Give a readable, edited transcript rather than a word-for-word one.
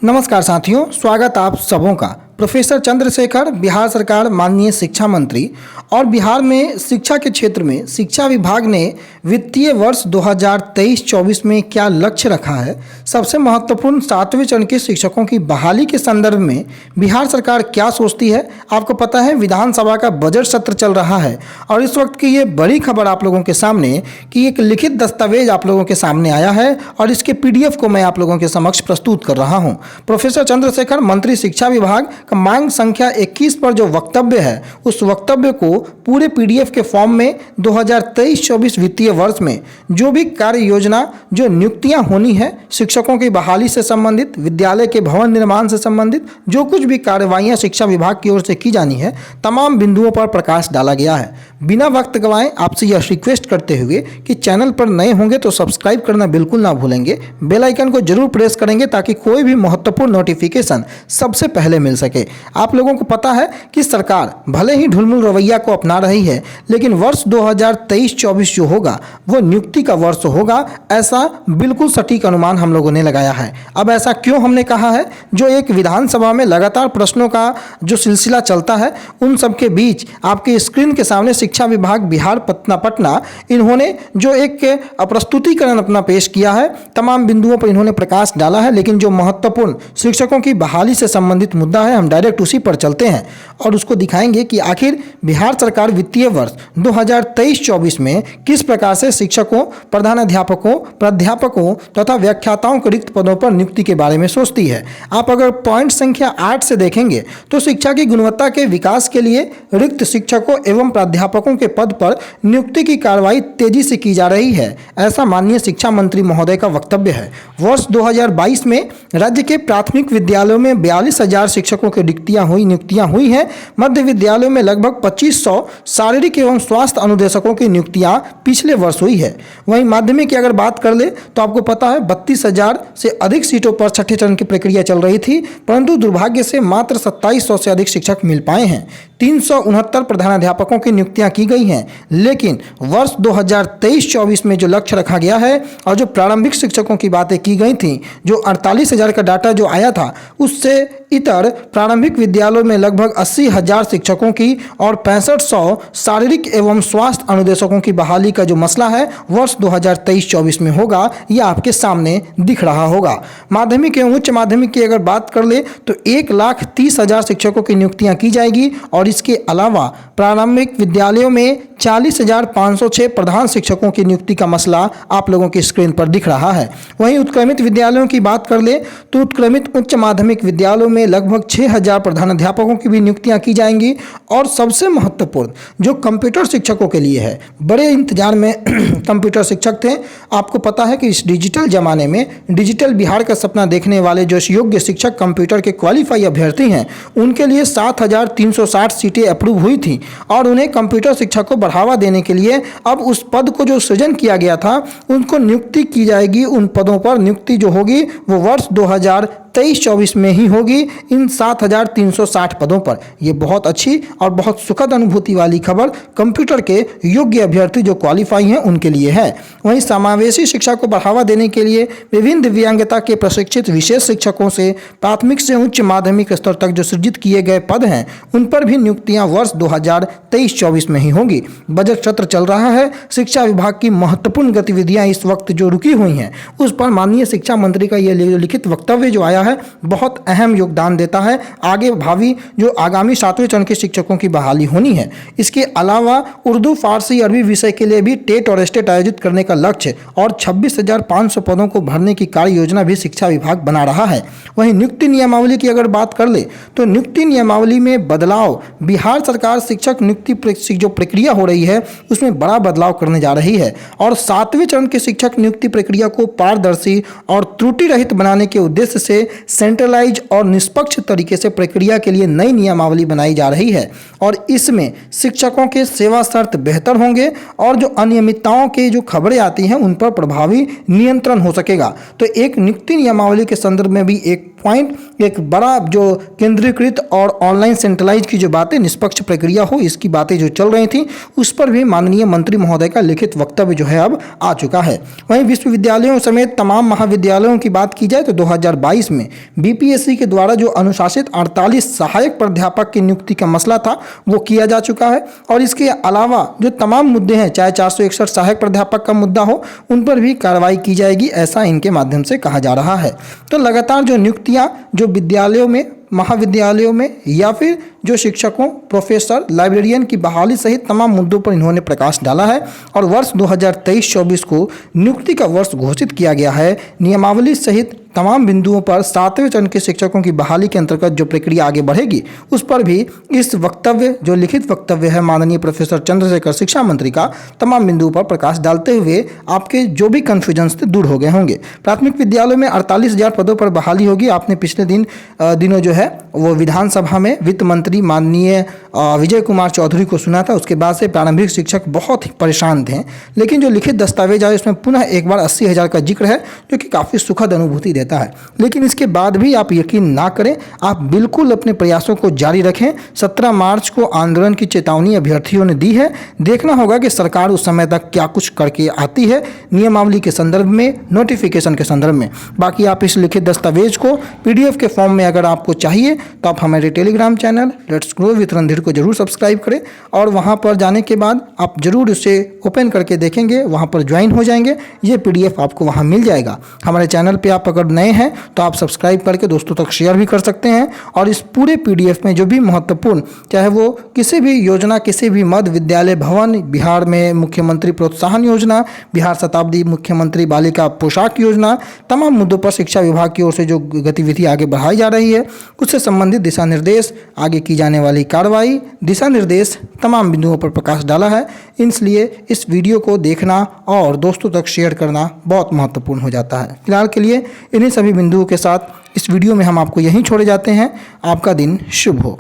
नमस्कार साथियों, स्वागत आप सबों का। प्रोफेसर चंद्रशेखर बिहार सरकार माननीय शिक्षा मंत्री और बिहार में शिक्षा के क्षेत्र में शिक्षा विभाग ने वित्तीय वर्ष 2023-24 में क्या लक्ष्य रखा है। सबसे महत्वपूर्ण 7वें चरण के शिक्षकों की बहाली के संदर्भ में बिहार सरकार क्या सोचती है। आपको पता है विधानसभा का बजट सत्र चल रहा है और इस वक्त की ये बड़ी खबर आप लोगों के सामने कि एक लिखित दस्तावेज आप लोगों के सामने आया है और इसके PDF को मैं आप लोगों के समक्ष प्रस्तुत कर रहा हूँ। प्रोफेसर चंद्रशेखर मंत्री शिक्षा विभाग का मांग संख्या 21 पर जो वक्तव्य है उस वक्तव्य को पूरे PDF के फॉर्म में 2023-24 वित्तीय वर्ष में जो भी कार्य योजना जो नियुक्तियां होनी है, शिक्षकों की बहाली से संबंधित, विद्यालय के भवन निर्माण से संबंधित जो कुछ भी कार्यवाहियां शिक्षा विभाग की ओर से की जानी है, तमाम बिंदुओं पर प्रकाश डाला गया है। बिना वक्त गंवाए आपसे यह रिक्वेस्ट करते हुए कि चैनल पर नए होंगे तो सब्सक्राइब करना बिल्कुल ना भूलेंगे, बेल आइकन को जरूर प्रेस करेंगे ताकि कोई भी महत्वपूर्ण नोटिफिकेशन सबसे पहले मिल सके। आप लोगों को पता है कि सरकार भले ही ढुलमुल रवैया को अपना रही है, लेकिन वर्ष 2023-24 जो होगा वो नियुक्ति का वर्ष होगा, ऐसा बिल्कुल सटीक अनुमान हम लोगों ने लगाया है। अब ऐसा क्यों हमने कहा है? जो एक विधानसभा में लगातार प्रश्नों का जो सिलसिला चलता है, उन सब के बीच आपके स्क्रीन के सामने शिक्षा विभाग बिहार पटना इन्होंने जो एक प्रस्तुतिकरण अपना पेश किया है, तमाम बिंदुओं पर इन्होंने प्रकाश डाला है। लेकिन जो महत्वपूर्ण शिक्षकों की बहाली से संबंधित मुद्दा है, हम डायरेक्ट उसी पर चलते हैं और उसको दिखाएंगे कि आखिर बिहार सरकार वित्तीय वर्ष 2023-24 में किस प्रकार से शिक्षकों, प्रधानाध्यापकों, प्राध्यापकों तथा व्याख्याताओं के रिक्त पदों पर नियुक्ति के बारे में सोचती है। आप अगर पॉइंट संख्या 8 से देखेंगे तो शिक्षा की गुणवत्ता के विकास के लिए रिक्त शिक्षकों एवं प्राध्यापकों के पद पर नियुक्ति की कार्रवाई तेजी से की जा रही है, ऐसा माननीय शिक्षा मंत्री महोदय का वक्तव्य है। वर्ष 2022 में राज्य के प्राथमिक विद्यालयों में 42,000 शिक्षकों की नियुक्तियां हुई हैं। मध्य विद्यालयों में लगभग 2500 शारीरिक एवं स्वास्थ्य अनुदेशकों की नियुक्तियां पिछले वर्ष हुई है। वहीं माध्यमिक की अगर बात कर ले तो आपको पता है 32,000 से अधिक सीटों पर छठे चरण की प्रक्रिया चल रही थी, परंतु दुर्भाग्य से मात्र 2700 से अधिक शिक्षक मिल पाए हैं। 369 प्रधानाध्यापकों की नियुक्तियां की गई हैं। लेकिन वर्ष 2023-24 में जो लक्ष्य रखा गया है और जो प्रारंभिक शिक्षकों की बातें की गई थी, जो 48,000 का डाटा जो आया था, उससे इतर प्रारंभिक विद्यालयों में लगभग 80,000 शिक्षकों की और 6500 शारीरिक एवं स्वास्थ्य अनुदेशकों की बहाली का जो मसला है वर्ष 2023-24 में होगा, यह आपके सामने दिख रहा होगा। माध्यमिक एवं उच्च माध्यमिक की अगर बात कर ले तो 1,30,000 शिक्षकों की नियुक्तियां की जाएगी और इसके अलावा प्रारंभिक विद्यालयों में 40,506 प्रधान शिक्षकों की नियुक्ति का मसला आप लोगों की स्क्रीन पर दिख रहा है। वहीं उत्क्रमित विद्यालयों की बात कर ले तो उत्क्रमित उच्च माध्यमिक विद्यालयों में लगभग 6,000 प्रधानाध्यापकों की भी नियुक्तियां की जाएंगी। और सबसे महत्वपूर्ण जो कंप्यूटर शिक्षकों के लिए है, बड़े इंतजार में कंप्यूटर शिक्षक थे। आपको पता है कि इस डिजिटल जमाने में डिजिटल बिहार का सपना देखने वाले जो योग्य शिक्षक कंप्यूटर के क्वालिफाई अभ्यर्थी हैं, उनके लिए 7,360 सीटें अप्रूव हुई थी और उन्हें कंप्यूटर शिक्षा को बढ़ावा देने के लिए अब उस पद को जो सृजन किया गया था उनको नियुक्ति की जाएगी। उन पदों पर नियुक्ति जो होगी वो वर्ष 2023-24 में ही होगी, इन 7,360 पदों पर। ये बहुत अच्छी और बहुत सुखद अनुभूति वाली खबर कंप्यूटर के योग्य अभ्यर्थी जो क्वालिफाई हैं उनके लिए है। वहीं समावेशी शिक्षा को बढ़ावा देने के लिए विभिन्न दिव्यांगता के प्रशिक्षित विशेष शिक्षकों से प्राथमिक से उच्च माध्यमिक स्तर तक जो सृजित किए गए पद हैं उन पर भी नियुक्तियां वर्ष 2023-24 में ही होंगी। बजट सत्र चल रहा है, शिक्षा विभाग की महत्वपूर्ण गतिविधियां इस वक्त जो रुकी हुई हैं उस पर माननीय शिक्षा मंत्री का यह लिखित वक्तव्य जो आया है बहुत अहम योगदान देता है आगे भावी जो आगामी 7वें चरण के शिक्षकों की बहाली होनी है। इसके अलावा उर्दू, फारसी, अरबी विषय के लिए भी टेट और स्टेट आयोजित करने का लक्ष्य और 26,500 पदों को भरने की कार्य योजना भी शिक्षा विभाग बना रहा है। वहीं नियुक्ति नियमावली की अगर बात कर ले तो नियुक्ति नियमावली में बदलाव, बिहार सरकार शिक्षक नियुक्ति जो प्रक्रिया हो रही है उसमें बड़ा बदलाव करने जा रही है और 7वें चरण के शिक्षक नियुक्ति प्रक्रिया को पारदर्शी और त्रुटि रहित बनाने के उद्देश्य से सेंट्रलाइज और निष्पक्ष तरीके से प्रक्रिया के लिए नई नियमावली बनाई जा रही है और इसमें शिक्षकों के सेवा शर्त बेहतर होंगे और जो अनियमितताओं की जो खबरें आती हैं उन पर प्रभावी नियंत्रण हो सकेगा। तो एक नियुक्ति नियमावली के संदर्भ में भी एक पॉइंट, एक बड़ा जो केंद्रीकृत और ऑनलाइन सेंट्रलाइज की जो बातें, निष्पक्ष प्रक्रिया हो, इसकी बातें जो चल रही थी, उस पर भी माननीय मंत्री महोदय का लिखित वक्तव्य जो है अब आ चुका है। वहीं विश्वविद्यालयों समेत तमाम महाविद्यालयों की बात की जाए तो 2022 में बीपीएससी के द्वारा जो अनुशासित 48 सहायक प्राध्यापक की नियुक्ति का मसला था वो किया जा चुका है। और इसके अलावा जो तमाम मुद्दे हैं, चाहे 461 सहायक प्राध्यापक का मुद्दा हो, उन पर भी कार्रवाई की जाएगी, ऐसा इनके माध्यम से कहा जा रहा है। तो लगातार जो नियुक्तियां जो विद्यालयों में, महाविद्यालयों में या फिर जो शिक्षकों, प्रोफेसर, लाइब्रेरियन की बहाली सहित तमाम मुद्दों पर इन्होंने प्रकाश डाला है। और वर्ष 2023-24 को नियुक्ति का वर्ष घोषित किया गया है। नियमावली सहित तमाम बिंदुओं पर 7वें चरण के शिक्षकों की बहाली के अंतर्गत जो प्रक्रिया आगे बढ़ेगी, उस पर भी इस वक्तव्य, जो लिखित वक्तव्य है माननीय प्रोफेसर चंद्रशेखर शिक्षा मंत्री का, तमाम बिंदुओं पर प्रकाश डालते हुए आपके जो भी कन्फ्यूजन्स थे दूर हो गए होंगे। प्राथमिक विद्यालयों में 48,000 पदों पर बहाली होगी। आपने पिछले दिनों जो है वो विधानसभा में वित्त मंत्री माननीय विजय कुमार चौधरी को सुना था। उसके बाद से प्रारंभिक शिक्षक बहुत ही परेशान थे, लेकिन जो लिखित दस्तावेज आए उसमें पुनः एक बार 80,000 का जिक्र है, जो कि काफ़ी सुखद अनुभूति देता है। लेकिन इसके बाद भी आप यकीन ना करें, आप बिल्कुल अपने प्रयासों को जारी रखें। 17 मार्च को आंदोलन की चेतावनी अभ्यर्थियों ने दी है। देखना होगा कि सरकार उस समय तक क्या कुछ करके आती है, नियमावली के संदर्भ में, नोटिफिकेशन के संदर्भ में। बाकी आप इस लिखित दस्तावेज को PDF के फॉर्म में अगर आपको चाहिए तो आप हमारे Telegram channel let's grow with Randhir को जरूर सब्सक्राइब करें, और वहां पर जाने के बाद आप जरूर उसे ओपन करके देखेंगे, वहां पर ज्वाइन हो जाएंगे। ये PDF आपको वहां मिल जाएगा। हमारे चैनल पे आप अगर नए हैं तो आप सब्सक्राइब करके दोस्तों तक शेयर भी कर सकते हैं। और इस पूरे PDF में जो भी महत्वपूर्ण, चाहे वो किसी भी योजना, किसी भी मध्य विद्यालय भवन, बिहार में मुख्यमंत्री प्रोत्साहन योजना, बिहार शताब्दी मुख्यमंत्री बालिका पोशाक योजना, तमाम मुद्दों पर शिक्षा विभाग की ओर से जो गतिविधि आगे बढ़ाई जा रही है, उससे संबंधित दिशा निर्देश, आगे की जाने वाली कार्रवाई, दिशा निर्देश, तमाम बिंदुओं पर प्रकाश डाला है। इसलिए इस वीडियो को देखना और दोस्तों तक शेयर करना बहुत महत्वपूर्ण हो जाता है। फिलहाल के लिए इन्हीं सभी बिंदुओं के साथ इस वीडियो में हम आपको यहीं छोड़े जाते हैं। आपका दिन शुभ हो।